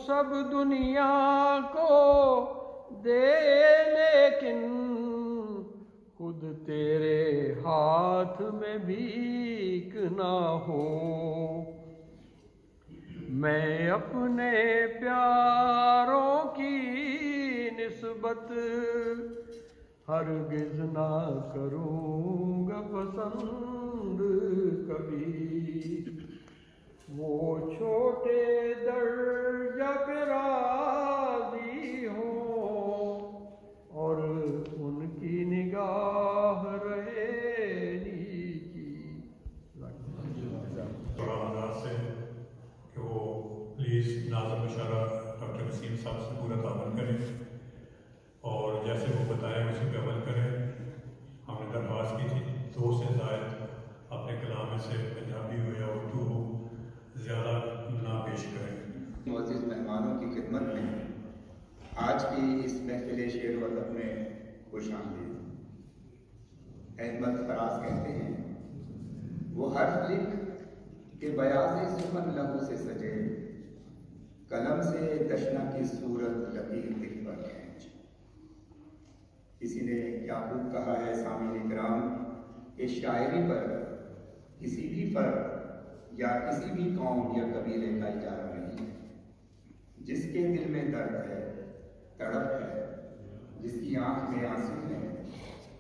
سب دنیا کو دے لیکن خود تیرے ہاتھ میں بھیک نہ ہو. میں اپنے پیاروں کی نسبت ہرگز نہ کروں گا پسند کبھی. وہ چھوٹے درجہ پہ راضی ہوں اور ان کی نگاہ رہے نیچی. بڑا انداز سے کہ وہ پلیز ناظم اشارہ ڈاکٹر وسیم صاحب سے پورا تعاون کریں اور جیسے وہ بتایا اسی پہ عمل کریں. ہم نے درخواست کی تھی 2 سے زائد اپنے کلام میں سے پنجابی ہو یا اردو ہو زیادہ نہ پیش کریں. معزز مہمانوں کی خدمت میں آج کی اس محفل شعر و ادب میں خوش آمدید. احمد فراز کہتے ہیں وہ حرف لکھ کہ بیاض سخن لہو سے سجے، قلم سے دشنا کی صورت لکیر دل پر کھینچ. کسی نے کیا خوب کہا ہے سامعین کرام کہ شاعری پر کسی بھی فرد یا کسی بھی قوم یا قبیلے کا اجارہ نہیں ہے. جس کے دل میں درد ہے، تڑپ ہے، جس کی آنکھ میں آنسو ہیں،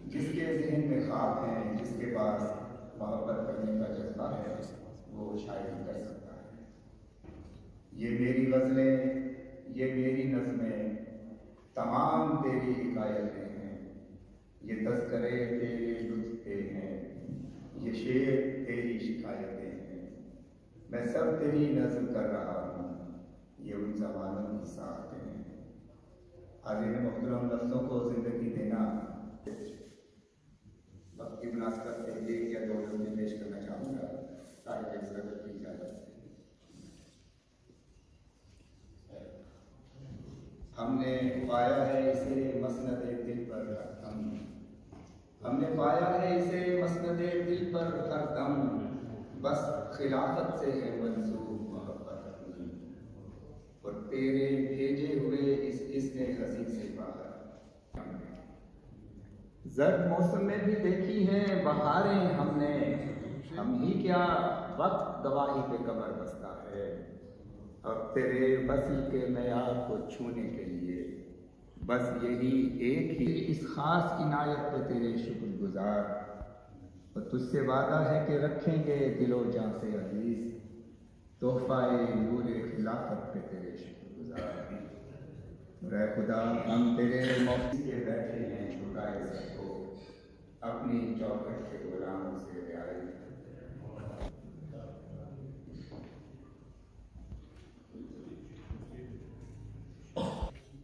جس کے ذہن میں خواب ہیں، جس کے پاس محبت کرنے کا جذبہ ہے، وہ شاعری کر سکتا ہے. یہ میری غزلیں، یہ میری نظمیں تمام تیری حکایتیں ہیں. یہ تذکرے تیرے لطف کے ہیں، یہ شعر تیری شکایتیں ہیں. میں سب تیری نظم کر رہا ہوں، یہ ان زمانوں کی ساختیں ہیں. حاضرین محترم، لفظوں کو زندگی دینا وقت کی مناسبت سے 1 یا 2 لفظ پیش کرنا چاہوں گا صاحب حضرت کی اجازت سے. ہم نے پایا ہے اسے مسند دل پر ہر دم، ہم نے پایا ہے اسے مسند دل پر ہر دم، بس خلافت سے ہے منسوب محبت نہیں، اور تیرے بھیجے ہوئے اس حسن حسین سے باہر. زرد موسم میں بھی دیکھی ہیں بہاریں ہم نے، ہم ہی کیا وقت گواہی پہ قمر بستا ہے. اب تیرے بسی کے معیار کو چھونے کے لیے بس یہی ایک ہی اس خاص عنایت پہ تیرے شکر گزار. اور تجھ سے وعدہ ہے کہ رکھیں گے دل و جان سے عزیز تحفہ نور خلافت پہ تیرے شکر گزار. اے خدا ہم تیرے موقع کے بیٹھے ہیں جھکائے سر کو، اپنی چوکھٹ کے غلاموں سے پیارے.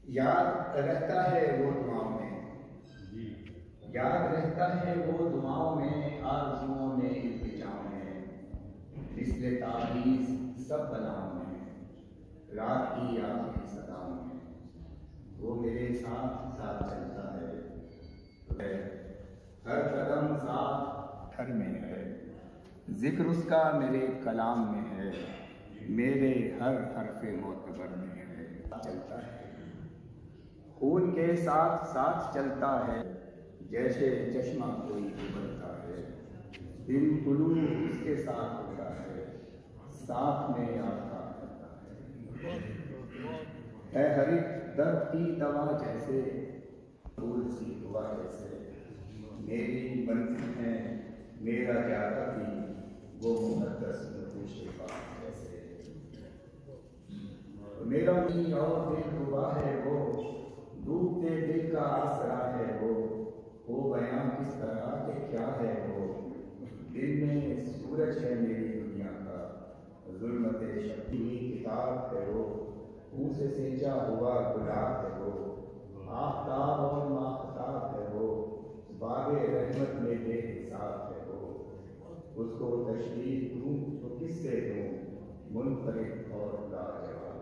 یاد رہتا ہے وہ دعاؤں میں، یاد رہتا ہے وہ دعاؤں میں، آرزوؤں میں، التجاؤں میں، مثل تعویذ سب بلاؤں میں، رات کی آخری صداؤں میں. وہ میرے ساتھ ساتھ چلتا ہے، ہر قدم ساتھ گھر میں ہے، ذکر اس کا میرے کلام میں ہے، میرے ہر حرف معتبر میں ہے. چلتا ہے خون کے ساتھ ساتھ چلتا ہے جیسے چشمہ کوئی ابھرتا ہے، دل طلوع اس کے ساتھ ہوتا ہے، ساتھ میں آتا ہے۔ اے ہر ایک درد کی دوا جیسے، پھول سی ہوا جیسے، میری منزل ہے میرا جاتا بھی وہ مقدس نقوش پاک جیسے، میرا بھی اور دل ڈوبا ہے وہ، ڈوبتے دل کا آسرا ہے وہ بیان کس طرح کہ کیا ہے وہ، دل میں سورج ہے میری دنیا کا، ظلمت شبی کتاب ہے وہ، منہ سے سینچا ہوا گلاب ہے وہ، آفتاب اور مافتاب ہے وہ، باغ رحمت میں بے حساب ہے وہ، اس کو تشریح دوں تو کس سے دوں، منفرد اور لاجواب،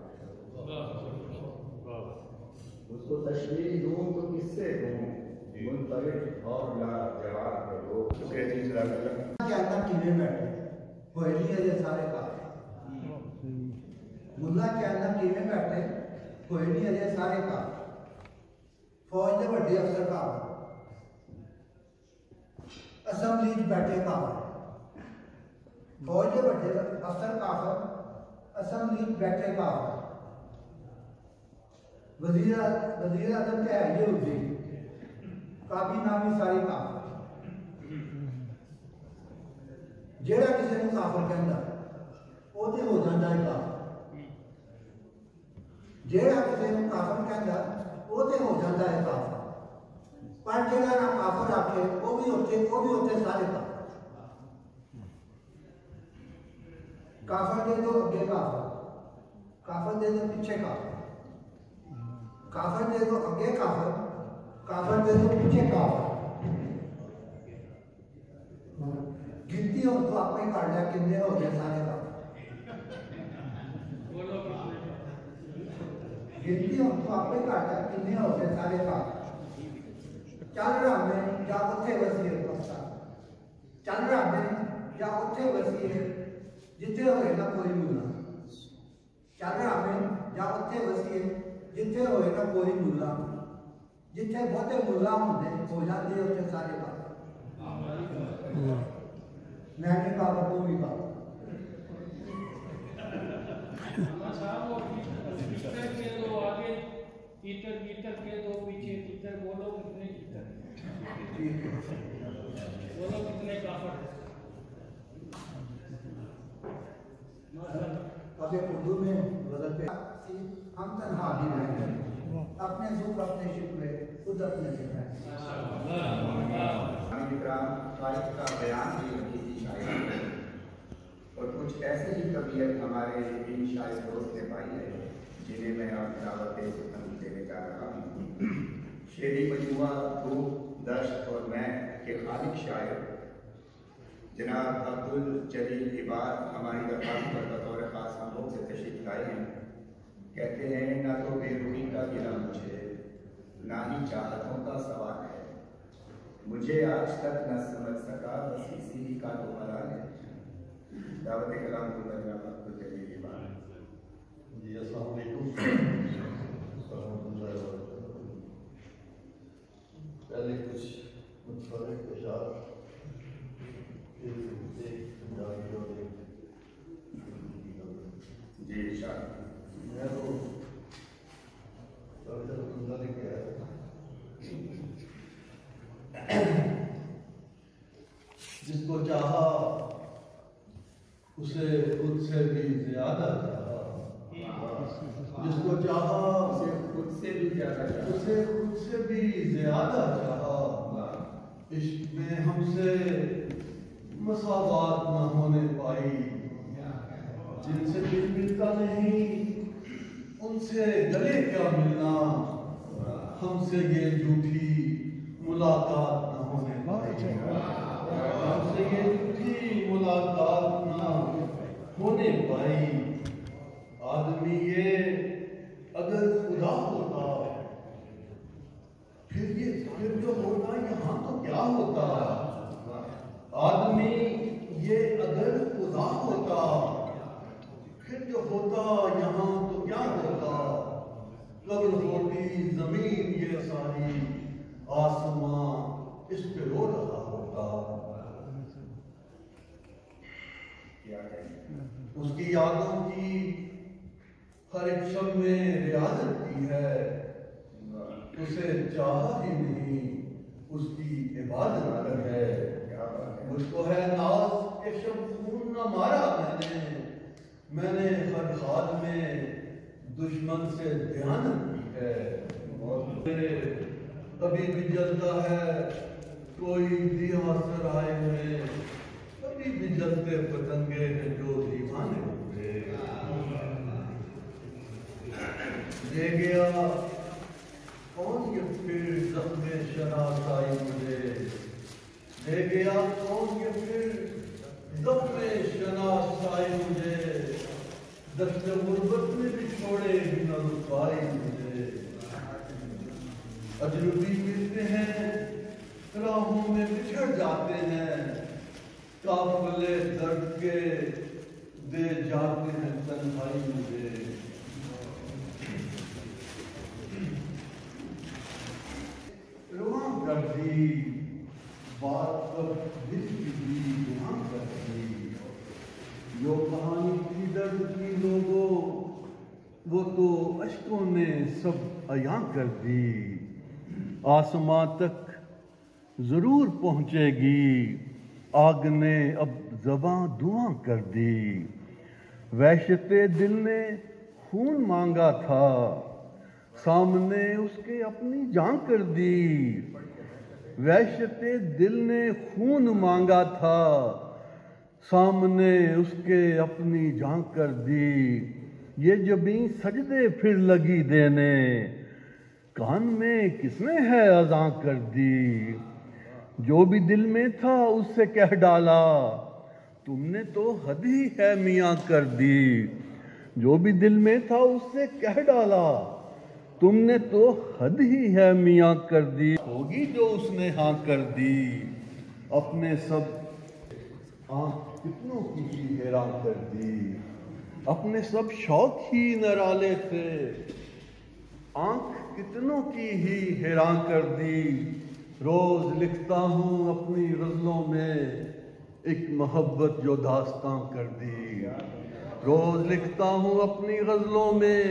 اس کو تشریح دوں تو کس سے دوں، منفرد اور لاجواب ہے وہ۔ کیا کیویں بیٹھے کوئلی اجے سارے کا ملا کے اندر کیویں بیٹھے کوئلی اجے سارے کا، فوج دے بڑے افسر کا، اسمبلی بیٹھے کا، فوج دے بڑے افسر کا، اسمبلی بیٹھے کا، وزیر اعظم کے ہے یہ ہوتی کابینہ ساری کا، جیڑا کسی نے کافر کہندا وہ تے ہو جاندا ہے کافر، جیڑا کسی نے کافر کہندا وہ تے ہو جاندا ہے کافر، پر جیڑا نہ کافر آکھے وہ بھی ہوتے سارے کافر دے دو اگے کافر دے دو پیچھے کافر دے دو اگے کافر دے دو پیچھے کافر، گنتی ہو تو آپ نے کر لیا کتنے ہو گئے سارے کا، گنتی ہو تو آپ نے کر لیا کتنے ہو گئے سارے کا، چل رہا میں یا اتھے وسیعت پستا، چل رہا میں یا اتھے وسیعت جتھے ہوئے نا کوئی ملا، چل رہا میں یا اتھے وسیعت جتھے ہوئے نا کوئی ملا، جتھے بہتے ملا ہو جاتے اتھے سارے کا، میں نے کہا تو بھی کہا کے دو آگے تیتر کے دو پیچھے تیتر، بولو کتنے تیتر، بولو کتنے کافر ہیں۔ اب ایک اردو میں غزل پہ ہم تنہا نہیں رہیں گے، اپنے ذکر اپنے شکوے خود اپنے ذکر ہیں۔ تاریخ کا بیان بھی ہوتی تھی شاعری، اور کچھ ایسے ہی کبیت ہمارے ان شاعر دوست نے پائی ہے جنہیں میں آپ دعوت سخن دینے جا رہا ہوں۔ شعری مجموعہ دھوپ دشت اور میں کے خالق شاعر جناب عبدالجلیل عباد ہماری درخواست پر بطور خاص ہم لوگ سے تشریف لائے ہیں۔ کہتے ہیں نہ تو بے روحی کا گلا مجھے، نہ ہی چاہتوں کا سوال ہے، مجھے آج تک نہ سمجھ سکا بس اسی کا تو حلال ہے۔ دعوت کلام کو جناب عبدالجلیل عباد۔ جی السلام علیکم ورحمۃ اللہ وبرکاتہ۔ پہلے کچھ متفرق اشعار جی ارشاد۔ میں تو لے کے آیا، جس کو چاہا اسے خود سے بھی زیادہ چاہا، جس کو چاہا اسے خود سے بھی زیادہ چاہا، اسے خود سے بھی زیادہ چاہا، عشق میں ہم سے مساوات نہ ہونے پائی، جن سے دل ملتا نہیں ان سے گلے کیا ملنا، ہم سے یہ جھوٹی ملاقات نہ ہونے پائی، ہم سے یہ جھوٹی ملاقات نہ ہونے پائی۔ آدمی یہ اگر خدا ہوتا پھر جو ہوتا یہاں تو کیا ہوتا، آدمی یہ اگر خدا ہوتا پھر جو ہوتا یہاں تو کیا ہوتا، قبر ہوتی زمین یہ ساری، آسمان اس پہ رو رہا ہوتا۔ اس کی یادوں کی ہر ایک شب میں ریاضت کی ہے، اسے چاہا ہی نہیں، اس کی عبادت کر ہے۔ مجھ کو ہے ناز کہ شب خون نہ مارا میں نے ہر حال میں دشمن سے دیانت کی ہے۔ ابھی بھی جلتا ہے کوئی دیا سرائے میں، ابھی بھی جلتے پتنگے ہیں جو دیوانے ہوئے۔ لے گیا کون یہ پھر زخم شناسائی مجھے، لے گیا کون یہ پھر زخم شناسائی مجھے، دشت غربت میں بھی چھوڑے بھی نہ رسوائی مجھے۔ اجنبی ملتے ہیں راہوں میں بچھڑ جاتے ہیں، قافلے درد کے دے جاتے ہیں تنہائی مجھے۔ رواں کر دی بات پر دل کی بھی رواں کر دی، جو کہانی تھی درد کی لوگوں وہ تو اشکوں نے سب عیاں کر دی۔ آسماں تک ضرور پہنچے گی، آگ نے اب زباں دعاں کر دی۔ وحشت دل نے خون مانگا تھا، سامنے اس کے اپنی جان کر دی۔ وحشت دل نے خون مانگا تھا، سامنے اس کے اپنی جان کر دی۔ یہ جبیں سجدے پھر لگی دینے، کان میں کس نے ہے اذاں کر دی۔ جو بھی دل میں تھا اس سے کہہ ڈالا، تم نے تو حد ہی ہے میاں کر دی۔ جو بھی دل میں تھا اس سے کہہ ڈالا، تم نے تو حد ہی ہے میاں کر دی۔ ہوگی جو اس نے ہاں کر دی، اپنے سب آنکھ کتنوں کی ہی حیران کر دی۔ اپنے سب شوق ہی نرالے تھے، آنکھ کتنوں کی ہی حیران کر دی۔ روز لکھتا ہوں اپنی غزلوں میں ایک محبت جو داستاں کر دی۔ روز لکھتا ہوں اپنی غزلوں میں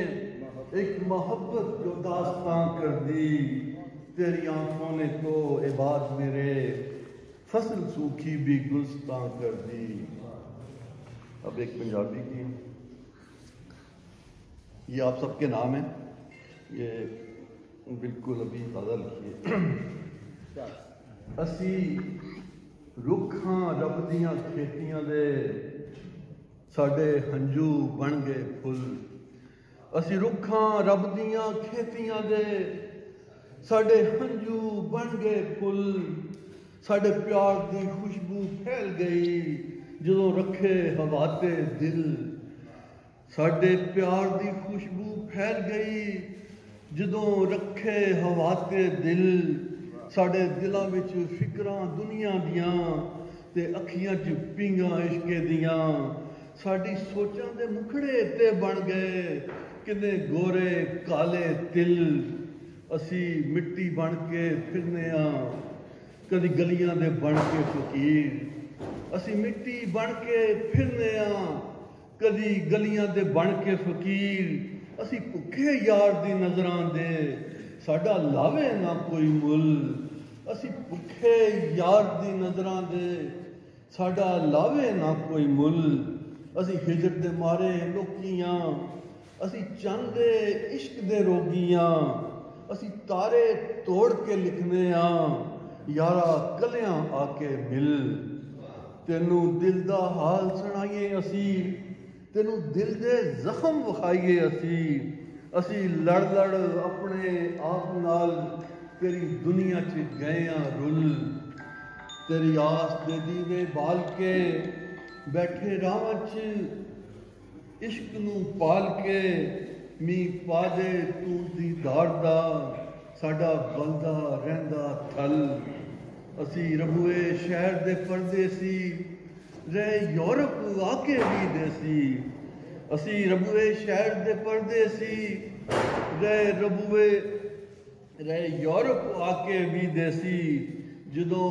ایک محبت جو داستاں کر دی۔ تیری آنکھوں نے تو عباد میرے فصل سوکھی بھی گلستاں کر دی۔ اب ایک پنجابی کی، یہ آپ سب کے نام ہیں، یہ بالکل ابھی تازہ لکھی ہے۔ اسی رکھاں رب دیاں کھیتیاں دے، ساڈے ہنجو بن گئے پھل۔ اسی رکھاں رب دیاں کھیتیاں دے، ساڈے ہنجو بن گئے پھل۔ ساڈے پیار دی خوشبو پھیل گئی جدوں رکھے ہواتے دل۔ ساڈے پیار دی خوشبو پھیل گئی جدوں رکھے ہواتے دل۔ ساڈے دلاں وچ فکراں دنیا دیاں تے اکھیاں چ پینگاں عشق دیاں۔ ساڈی سوچاں دے مکھڑے تے بن گئے کنے گورے کالے تل۔ اسی مٹی بن کے پھرنے ہاں کدی گلیاں دے بن کے فقیر۔ اسی مٹی بن کے پھرنے ہاں کدی گلیاں دے بن کے فقیر۔ اسی بھکھے یار دی نظراں دے ساڈا لاوے نہ کوئی مل۔ اسی بھکھے یار دی نظراں دے ساڈا لاوے نہ کوئی مل۔ اسی ہجر دے مارے لوکیاں، اسی چند دے عشق دے روگیاں۔ اسی تارے توڑ کے لکھنے ہاں یارا کلیاں آ کے مل۔ تینوں دل دا حال سنائیے اسی، تینوں دل دے زخم وکھائیے اسی۔ اسی لڑ لڑ اپنے آپ نال تیری دنیا چ گئے ہاں رل۔ تیری آس دے دیوے بال کے بیٹھے راہ چ عشق نوں پال کے۔ میہ پا دے تو دیدار دا ساڈا بلدا رہندا تھل۔ اسی ربوئے شہر دے پردیسی رہے یورپ آ کے بھی دیسی۔ اسی ربوئے شہر دے پردیسی ਰਹੇ ਰਬੂਏ ਰਹੇ ਯੂਰਪ ਆ ਕੇ ਵੀ ਦੇਸੀ ਜਦੋਂ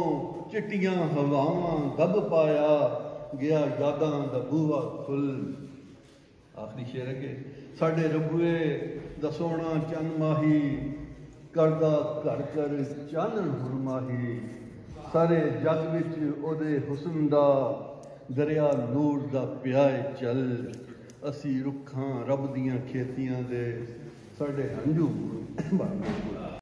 ਚਿੱਟੀਆਂ ਹਵਾਵਾਂ ਦਬ ਪਾਇਆ ਗਿਆ ਯਾਦਾਂ ਦਾ ਬੂਹਾ ਖੁੱਲ। ਆਖਰੀ ਸ਼ੇਰ ਹੈ ਕਿ ਸਾਡੇ ਰਬੂਏ ਦਾ ਸੋਹਣਾ ਚੰਨ ਮਾਹੀ ਕਰਦਾ ਘਰ ਘਰ ਚਾਨਣ ਹੁਰਮਾਹੀ। ਸਾਰੇ ਜੱਗ ਵਿੱਚ ਉਹਦੇ ਹੁਸਨ ਦਾ ਦਰਿਆ ਨੂਰ ਦਾ ਪਿਆ ਏ ਚੱਲ। ਅਸੀਂ ਰੁੱਖਾਂ ਰੱਬ ਦੀਆਂ ਖੇਤੀਆਂ ਦੇ ਸਾਡੇ ਹੰਝੂ ਬਣ ਗਏ।